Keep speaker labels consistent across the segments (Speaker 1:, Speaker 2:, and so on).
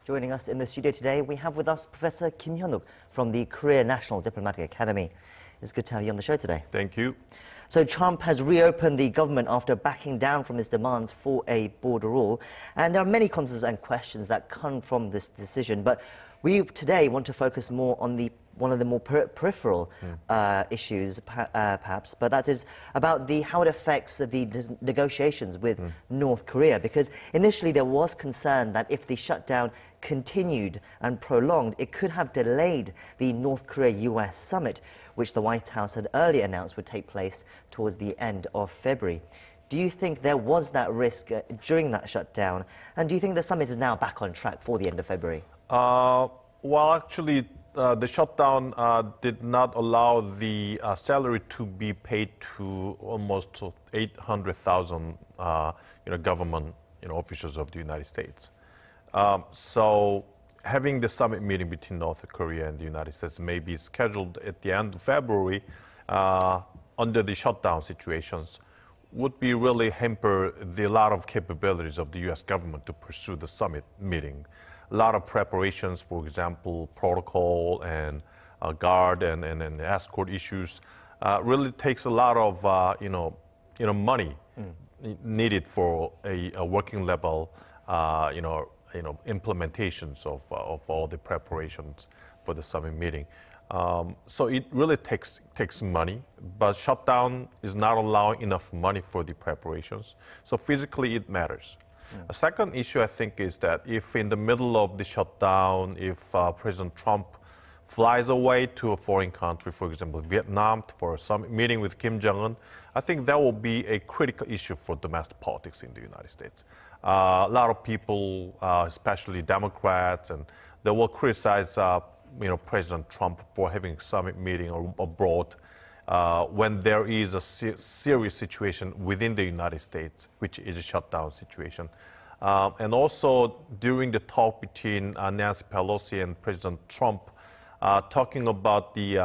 Speaker 1: Joining us in the studio today, we have with us Professor Kim Hyun-wook from the Korea National Diplomatic Academy. It's good to have you on the show today.
Speaker 2: Thank you.
Speaker 1: So Trump has reopened the government after backing down from his demands for a border rule. And there are many concerns and questions that come from this decision. But we today want to focus more on one of the more peripheral issues, perhaps, but that is about how it affects the negotiations with North Korea. Because initially there was concern that if the shutdown continued and prolonged, it could have delayed the North Korea-U.S. summit, which the White House had earlier announced would take place towards the end of February. Do you think there was that risk during that shutdown? And do you think the summit is now back on track for the end of February?
Speaker 2: Well, actually, the shutdown did not allow the salary to be paid to almost 800,000 government officials of the United States. So having the summit meeting between North Korea and the United States may be scheduled at the end of February under the shutdown situations would be really hamper a lot of capabilities of the U.S. government to pursue the summit meeting. A lot of preparations, for example, protocol and guard and escort issues, really takes a lot of money needed for a working level implementations of all the preparations for the summit meeting. So it really takes money, but shutdown is not allowing enough money for the preparations. So physically it matters. A second issue, I think, is that if in the middle of the shutdown, if President Trump flies away to a foreign country, for example, Vietnam, for a summit meeting with Kim Jong-un, I think that will be a critical issue for domestic politics in the United States. A lot of people, especially Democrats, and they will criticize President Trump for having a summit meeting abroad when there is a serious situation within the United States, which is a shutdown situation. And also during the talk between Nancy Pelosi and President Trump, talking about the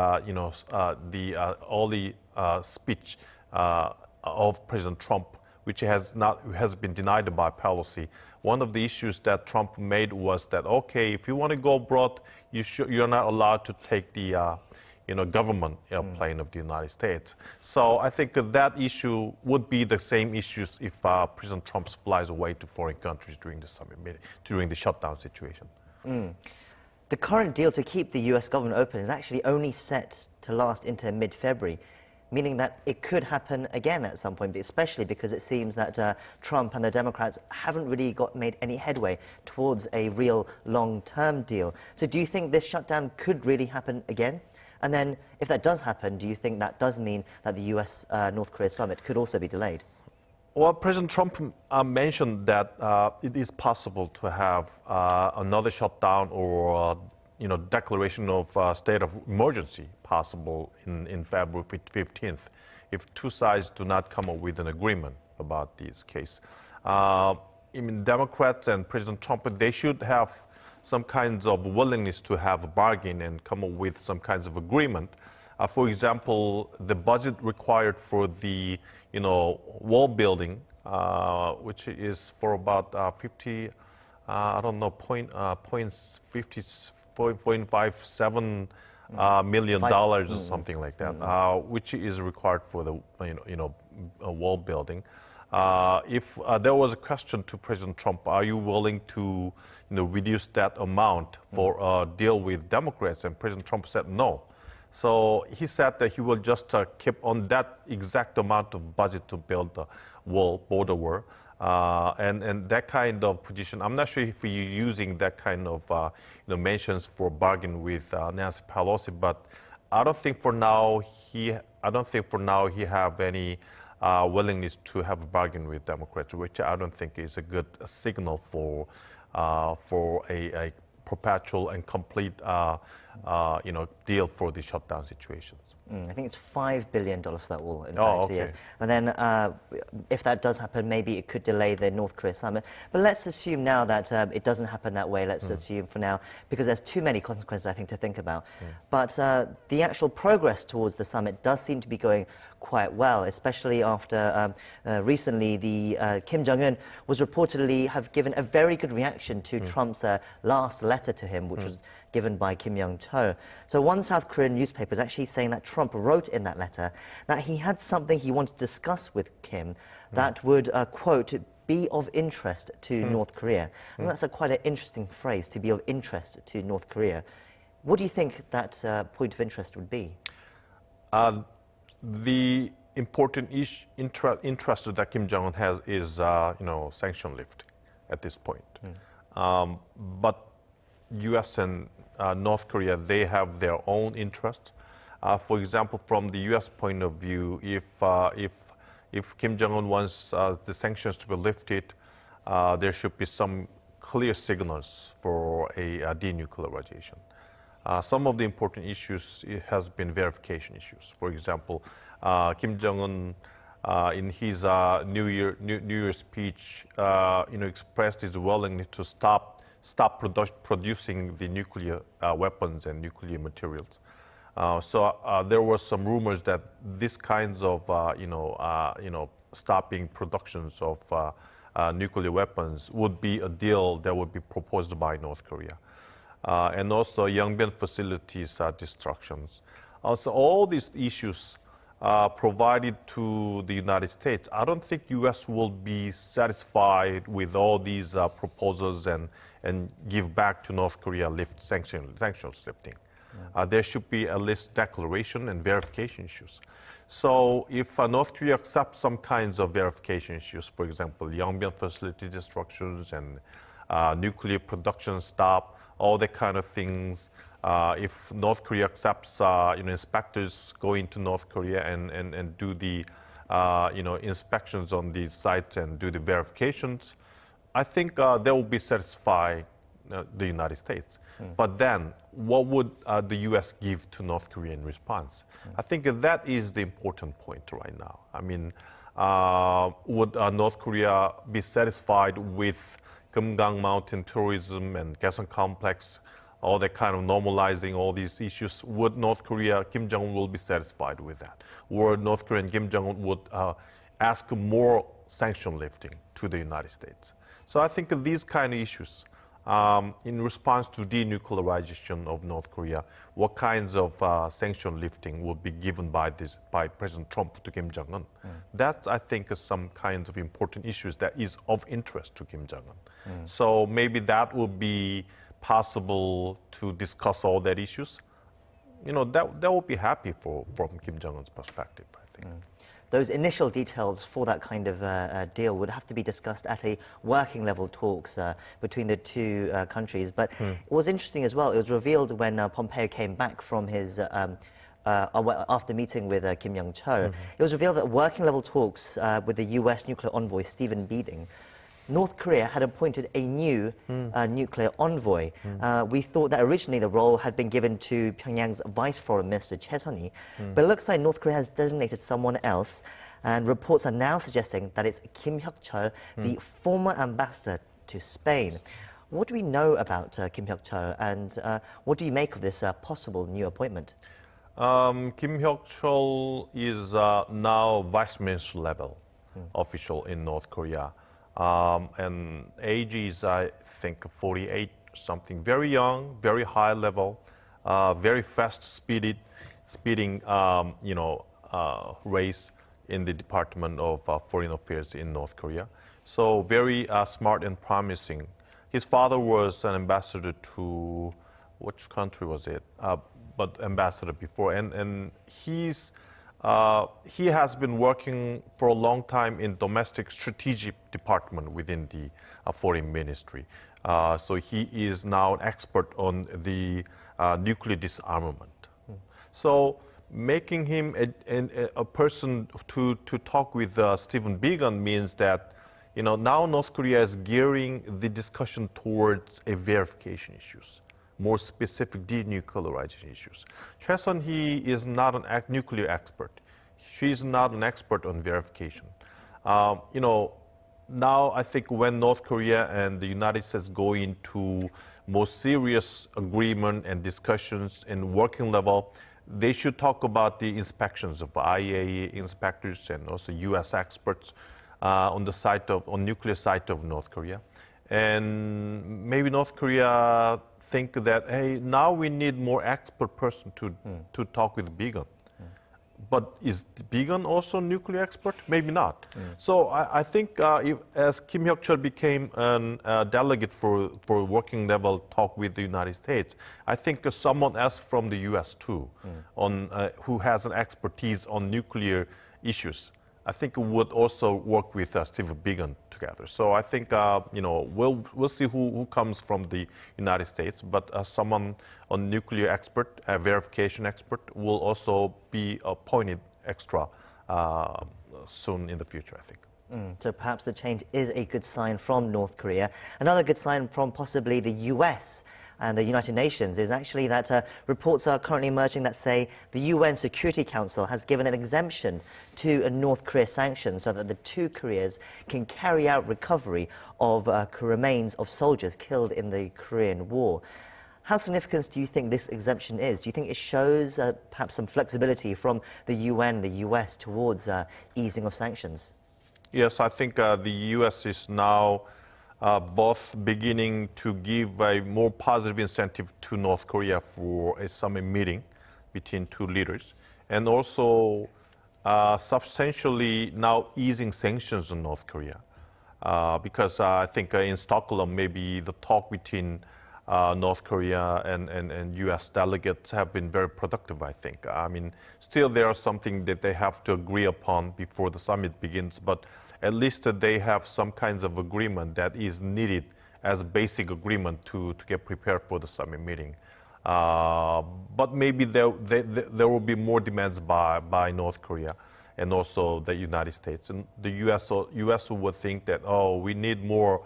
Speaker 2: speech of President Trump, which has been denied by Pelosi. One of the issues that Trump made was that, okay, if you want to go abroad, you're not allowed to take the government plane of the United States. So I think that issue would be the same issues if President Trump flies away to foreign countries during the summit meeting, during the shutdown situation.
Speaker 1: The current deal to keep the U.S. government open is actually only set to last into mid-February, meaning that it could happen again at some point, especially because it seems that Trump and the Democrats haven't really made any headway towards a real long-term deal. So do you think this shutdown could really happen again? And then, if that does happen, do you think that does mean that the U.S.-North Korea summit could also be delayed?
Speaker 2: Well, President Trump mentioned that it is possible to have another shutdown or declaration of state of emergency possible in February 15th if two sides do not come up with an agreement about this case. Democrats and President Trump, they should have some kinds of willingness to have a bargain and come up with some kinds of agreement. For example, the budget required for the wall building, which is for about $0.57 million or something like that, which is required for the wall building. If there was a question to President Trump, are you willing to reduce that amount for a deal with Democrats? And President Trump said no. So he said that he will just keep on that exact amount of budget to build the border wall. And that kind of position, I'm not sure if you're using that kind of mentions for bargain with Nancy Pelosi, but I don't think for now he have any willingness to have a bargain with Democrats, which I don't think is a good signal for a perpetual and complete deal for the shutdown situations.
Speaker 1: I think it's $5 billion for that wall, in
Speaker 2: Oh,
Speaker 1: fact,
Speaker 2: okay.
Speaker 1: yes. And then if that does happen, maybe it could delay the North Korea summit. But let's assume now that it doesn't happen that way. Let's assume for now, because there's too many consequences, I think, to think about. But the actual progress towards the summit does seem to be going quite well, especially after recently the Kim Jong-un was reportedly have given a very good reaction to Trump's last letter to him, which was given by Kim Young-cho. So one South Korean newspaper is actually saying that Trump wrote in that letter that he had something he wanted to discuss with Kim that would, quote, be of interest to North Korea. And that's quite an interesting phrase, to be of interest to North Korea. What do you think that point of interest would be?
Speaker 2: The important interest that Kim Jong-un has is, sanction lifting at this point. But U.S. and North Korea, they have their own interests. For example, from the U.S. point of view, if Kim Jong-un wants the sanctions to be lifted, there should be some clear signals for a denuclearization. Some of the important issues has been verification issues. For example, Kim Jong-un in his New Year speech, expressed his willingness to stop producing the nuclear weapons and nuclear materials. So there were some rumors that these kinds of, stopping productions of nuclear weapons would be a deal that would be proposed by North Korea. And also Yongbyon facilities destructions. Also, all these issues provided to the United States. I don't think U.S. will be satisfied with all these proposals and give back to North Korea sanctions lifting. There should be at least declaration and verification issues. So if North Korea accepts some kinds of verification issues, for example, Yongbyon facility destructions and nuclear production stop, all that kind of things, if North Korea accepts inspectors going to North Korea and do the inspections on the sites and do the verifications, I think that will be satisfy the United States. But then, what would the U.S. give to North Korea in response? I think that is the important point right now. I mean, would North Korea be satisfied with Kumgang Mountain tourism and Kaesong complex, all that kind of normalizing all these issues? Would North Korea, Kim Jong-un will be satisfied with that? Or North Korea and Kim Jong-un would ask more sanction lifting to the United States? So I think these kind of issues, in response to denuclearization of North Korea, what kinds of sanction lifting would be given by President Trump to Kim Jong-un? That's, I think, some kinds of important issues that is of interest to Kim Jong-un. So maybe that would be possible to discuss all that issues. That would be happy from Kim Jong-un's perspective, I think.
Speaker 1: Those initial details for that kind of deal would have to be discussed at a working level talks between the two countries. But it was interesting as well. It was revealed when Pompeo came back from his after meeting with Kim Young-cho. It was revealed that working level talks with the U.S. nuclear envoy Stephen Beeding, North Korea had appointed a new nuclear envoy. We thought that originally the role had been given to Pyongyang's Vice Foreign Minister Choi Sun-hee, but it looks like North Korea has designated someone else, and reports are now suggesting that it's Kim Hyuk-cho, the former ambassador to Spain. What do we know about Kim Hyuk-cho, and what do you make of this possible new appointment?
Speaker 2: Kim Hyuk-cho is now vice minister level official in North Korea. And age is, I think, 48 something. Very young, very high level, very fast speeding, race in the Department of Foreign Affairs in North Korea. So very smart and promising. His father was an ambassador to, which country was it? But ambassador before, and he has been working for a long time in domestic strategic department within the foreign ministry. So he is now an expert on the nuclear disarmament. So making him a person to talk with Stephen Biegun means that now North Korea is gearing the discussion towards a verification issues more specific denuclearization issues. Choi Sun-hee is not a nuclear expert. She is not an expert on verification. You know, now I think when North Korea and the United States go into more serious agreement and discussions in working level, they should talk about the inspections of IAEA inspectors and also U.S. experts on nuclear side of North Korea. And maybe North Korea think that, hey, now we need more expert person to talk with Bigan. But is Bigan also nuclear expert? Maybe not. So I think as Kim Hyuk-chul became a delegate for working level talk with the United States, I think someone else from the U.S. too, who has an expertise on nuclear issues, I think would also work with Steve Bigan together. So I think you know, we'll see who comes from the United States, but someone on nuclear expert, a verification expert, will also be appointed extra soon in the future, I think.
Speaker 1: So perhaps the change is a good sign from North Korea. Another good sign from possibly the U.S. and the United Nations is actually that reports are currently emerging that say the UN Security Council has given an exemption to North Korea sanctions so that the two Koreas can carry out recovery of remains of soldiers killed in the Korean War. How significant do you think this exemption is? Do you think it shows perhaps some flexibility from the UN, the US towards easing of sanctions?
Speaker 2: Yes, I think the US is now both beginning to give a more positive incentive to North Korea for a summit meeting between two leaders, and also substantially now easing sanctions on North Korea. Because I think in Stockholm, maybe the talk between North Korea and US delegates have been very productive, I think. I mean, still there are something that they have to agree upon before the summit begins, but at least they have some kinds of agreement that is needed as basic agreement to get prepared for the summit meeting. But maybe there will be more demands by North Korea and also the United States. And the US would think that, oh, we need more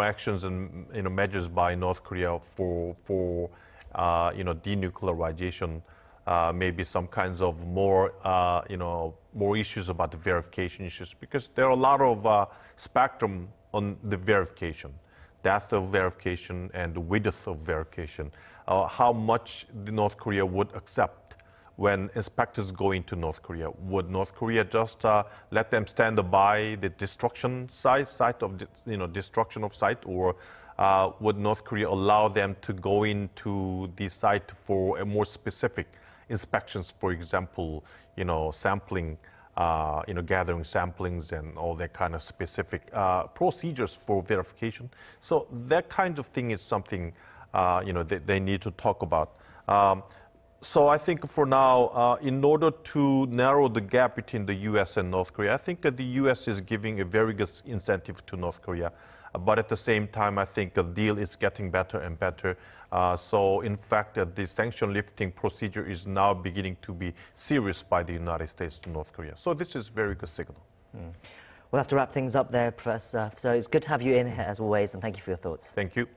Speaker 2: actions and measures by North Korea for denuclearization. Maybe some kinds of more issues about the verification issues, because there are a lot of spectrum on the verification, depth of verification and the width of verification. How much North Korea would accept when inspectors go into North Korea? Would North Korea just let them stand by the destruction site of destruction of site, or would North Korea allow them to go into the site for a more specific inspections, for example, sampling, gathering samplings and all that kind of specific procedures for verification. So that kind of thing is something, they need to talk about. So I think for now, in order to narrow the gap between the U.S. and North Korea, I think the U.S. is giving a very good incentive to North Korea. But at the same time, I think the deal is getting better and better. So in fact, the sanction lifting procedure is now beginning to be serious by the United States to North Korea. So this is a very good signal.
Speaker 1: We'll have to wrap things up there, Professor. So it's good to have you in here as always, and thank you for your thoughts.
Speaker 2: Thank you.